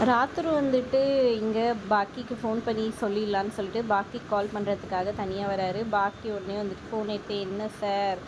ராத்திரி வந்துட்டு இங்கே பாக்கிக்கு ஃபோன் பண்ணி சொல்லிடலான்னு சொல்லிட்டு பாக்கிக்கு கால் பண்ணுறதுக்காக தனியாக வராரு. பாக்கி உடனே வந்துட்டு ஃபோன் எடுத்து, என்ன சார்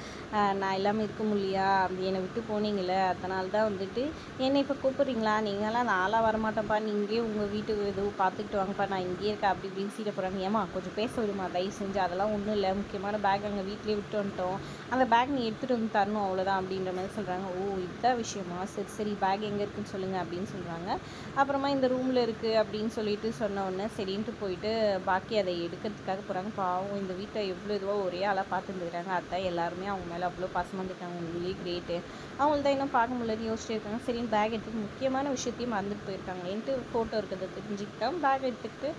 நான் எல்லாமே இருக்க முடியா, என்னை விட்டு போனீங்களே, அதனால தான் வந்துட்டு என்னை இப்போ கூப்பிட்றீங்களா, நீங்களாம் நாளாக வரமாட்டேன்ப்பா, நீங்களே உங்கள் வீட்டு எதுவும் பார்த்துக்கிட்டு வாங்கப்பா, நான் இங்கேயே இருக்கேன் அப்படி இப்படின்னு சீட்டை போகிறாங்க. ஏமா கொஞ்சம் பேச விடுமா தயவு செஞ்சு, அதெல்லாம் ஒன்றும் இல்லை, முக்கியமான பேக் அங்கே வீட்லேயே விட்டு வந்துட்டோம், அந்த பேக் நீ எடுத்துகிட்டு வந்து தரணும் அவ்வளோதான் அப்படின்ற மாதிரி சொல்கிறாங்க. ஓ இதுதான் விஷயமா, சரி சரி பேக் எங்கே இருக்குன்னு சொல்லுங்கள் அப்படின்னு சொல்கிறாங்க. அப்புறமா இந்த ரூமில் இருக்குது அப்படின்னு சொல்லிட்டு சொன்ன உடனே சரின்ட்டு போயிட்டு பாக்கி அதை எடுக்கிறதுக்காக போகிறாங்க. பாவம் இந்த வீட்டில் எவ்வளோ இதுவாக ஒரே ஆளாக பார்த்துருந்துருக்காங்க. அதான் எல்லாருமே அவங்க மேலே அவ்வளோ பாசமாக இருந்துருக்காங்க. உண்மையிலேயே கிரேட்டு. அவங்கள தான் இன்னும் பார்க்க முடியலன்னு யோசிச்சுட்டு இருக்காங்க. சரின்னு பேக் எடுத்து முக்கியமான விஷயத்தையும் மறந்துட்டு போயிருக்காங்களேன்ட்டு ஃபோட்டோ இருக்கிறத தெரிஞ்சுக்கிட்டோம். பேக் எடுத்துக்கிட்டு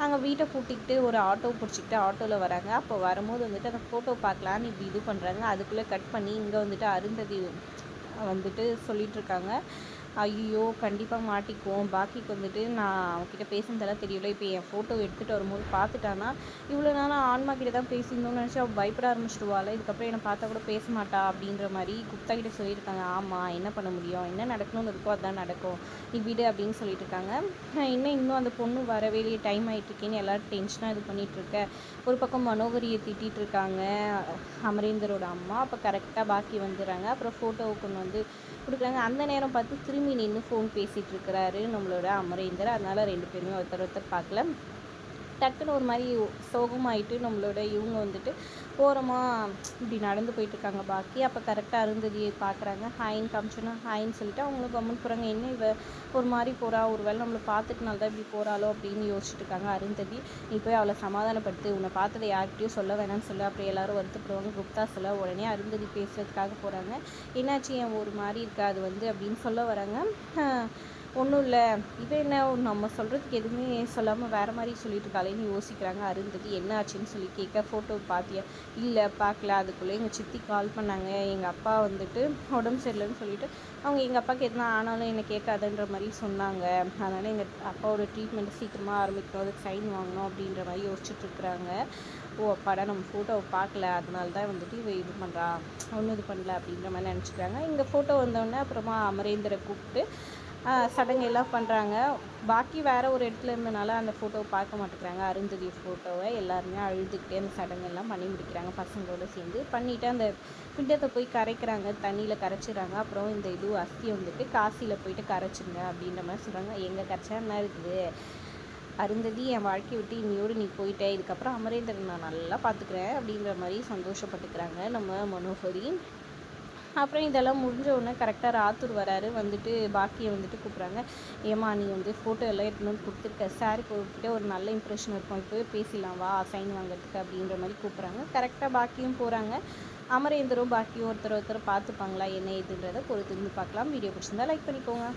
அங்கே வீட்டை பூட்டிக்கிட்டு ஒரு ஆட்டோ பிடிச்சிக்கிட்டு ஆட்டோவில் வராங்க. அப்போ வரும்போது வந்துட்டு அந்த ஃபோட்டோ பார்க்கலான்னு இப்படி இது பண்ணுறாங்க. அதுக்குள்ளே கட் பண்ணி இங்கே வந்துட்டு அருந்ததி வந்துட்டு சொல்லிகிட்ருக்காங்க. ஐயோ கண்டிப்பாக மாட்டிக்குவோம், பாக்கிக்கு வந்துட்டு நான் அவன்கிட்ட பேசுனதெல்லாம் தெரியல, இப்போ என் ஃபோட்டோ எடுத்துகிட்டு வரும்போது பார்த்துட்டானா, இவ்வளோ நாளாக ஆன்மா கிட்ட தான் பேசியிருந்தோன்னு நினச்சி அவள் பயப்பட ஆரம்பிச்சிடுவாள், இதுக்கப்புறம் என்னை பார்த்தா கூட பேச மாட்டா அப்படின்ற மாதிரி குப்தா கிட்ட சொல்லியிருக்காங்க. ஆமாம் என்ன பண்ண முடியும், என்ன நடக்கணும்னு இருக்கோ அதுதான் நடக்கும், நீ விடு அப்படின்னு சொல்லிட்டு இருக்காங்க. இன்னும் அந்த பொண்ணு வரவே இல்லையே, டைம் ஆகிட்டுருக்கேன்னு எல்லோரும் டென்ஷனாக இது பண்ணிகிட்ருக்க. ஒரு பக்கம் மனோகரியை திட்டிகிட்டு இருக்காங்க அமரேந்தரோட அம்மா. அப்போ கரெக்டாக பாக்கி வந்துடுறாங்க. அப்புறம் ஃபோட்டோவை கொண்டு வந்து கொடுக்குறாங்க. அந்த நேரம் பார்த்து திரும்பி நின்று ஃபோன் பேசிகிட்டு இருக்கிறாரு நம்மளோட அமரேந்தர். அதனால் 2 பேருமே ஒருத்தர் பார்க்கல. டக்குன்னு ஒரு மாதிரி சோகமாயிட்டு நம்மளோட இவங்க வந்துட்டு ஓரமாக இப்படி நடந்து போயிட்டுருக்காங்க பாக்கி. அப்போ கரெக்டாக அருந்ததியை பார்க்குறாங்க. ஹாய்ன்னு காமிச்சோன்னா ஹாய்ன்னு சொல்லிட்டு அவங்களும் கம்முன்னு போகிறாங்க. என்ன இவ ஒரு மாதிரி போகிறா, ஒரு வேளை நம்மளை பார்த்துட்டுனால தான் இப்படி போகிறாளோ அப்படின்னு யோசிச்சுட்டு இருக்காங்க. அருந்ததி, நீ போய் அவளை சமாதானப்படுத்து, உன்னை பார்த்ததை யார்கிட்டையும் சொல்ல வேணாம்னு சொல்ல, அப்புறம் எல்லாரும் வருத்தப்படுவாங்க. குப்தா சொல்ல உடனே அருந்ததி பேசுகிறதுக்காக போகிறாங்க. என்னாச்சு என் ஒரு மாதிரி இருக்கா அது வந்து அப்படின்னு சொல்ல வராங்க. ஒன்றும் இல்லை, இது என்ன நம்ம சொல்கிறதுக்கு எதுவுமே சொல்லாமல் வேறு மாதிரி சொல்லிட்டு இருக்காளேன்னு யோசிக்கிறாங்க. அருந்ததி என்ன ஆச்சுன்னு சொல்லி கேட்க, ஃபோட்டோ பார்த்தியா, இல்லை பார்க்கல, அதுக்குள்ளே எங்கள் சித்தி கால் பண்ணாங்க, எங்கள் அப்பா வந்துட்டு உடம்பு சரியில்லைன்னு சொல்லிட்டு அவங்க எங்கள் அப்பாவுக்கு எதுனா ஆனாலும் என்னை கேட்காதுன்ற மாதிரி சொன்னாங்க, அதனால் எங்கள் அப்பாவோட ட்ரீட்மெண்ட் சீக்கிரமாக ஆரம்பிக்கணும், அதுக்கு சைன் வாங்கணும் அப்படின்ற மாதிரி யோசிச்சுட்ருக்குறாங்க. ஓ அப்பாடா நம்ம ஃபோட்டோவை பார்க்கல, அதனால தான் வந்துட்டு இவ இது பண்ணுறா, ஒன்றும் இது பண்ணல அப்படின்ற மாதிரி நினச்சிக்கிறாங்க. இங்கே ஃபோட்டோ வந்தோடனே அப்புறமா அமரேந்தரை கூப்பிட்டு சடங்கு எல்லாம் பண்ணுறாங்க. பாக்கி வேறு ஒரு இடத்துல இருந்தனால அந்த ஃபோட்டோவை பார்க்க மாட்டேங்கிறாங்க. அருந்ததி ஃபோட்டோவை எல்லாருமே அழுதுகிட்டே அந்த சடங்கெல்லாம் பண்ணி முடிக்கிறாங்க. பசங்களோடு சேர்ந்து பண்ணிவிட்டு அந்த பிண்டத்தை போய் கரைக்கிறாங்க, தண்ணியில் கரைச்சிடுறாங்க. அப்புறம் இந்த இது அஸ்தியை வந்துட்டு காசியில் போயிட்டு கரைச்சிருங்க அப்படின்ற மாதிரி சொல்கிறாங்க. எங்கே கரைச்சா என்ன இருக்குது, அருந்ததி என் வாழ்க்கையை விட்டு இன்னையோடு நீ போயிட்டே, இதுக்கப்புறம் அமரேந்திரன் நான் நல்லா பார்த்துக்கிறேன் அப்படின்ற மாதிரி சந்தோஷப்பட்டுக்கிறாங்க நம்ம மனோகரி. அப்புறம் இதெல்லாம் முடிஞ்ச உடனே கரெக்டாக ராத்தூர் வராரு. வந்துட்டு பாக்கியை வந்துட்டு கூப்பிட்றாங்க. ஏமா நீ வந்து ஃபோட்டோ எல்லாம் எடுத்துன்னு வந்து கொடுத்துருக்க, சாரி போட்டுக்கிட்டே ஒரு நல்ல இம்ப்ரெஷன் இருக்கும், இப்போவே பேசிடலாம் வா சைன் வாங்கிறதுக்கு அப்படின்ற மாதிரி கூப்பிட்றாங்க. கரெக்டாக பாக்கியும் போகிறாங்க. அமரேந்தரும் பாக்கியும் ஒருத்தர் பார்த்துப்பாங்களா என்ன ஏதுன்றதை பொறுத்து இருந்து பார்க்கலாம். வீடியோ பிடிச்சிருந்தா லைக் பண்ணிக்கோங்க.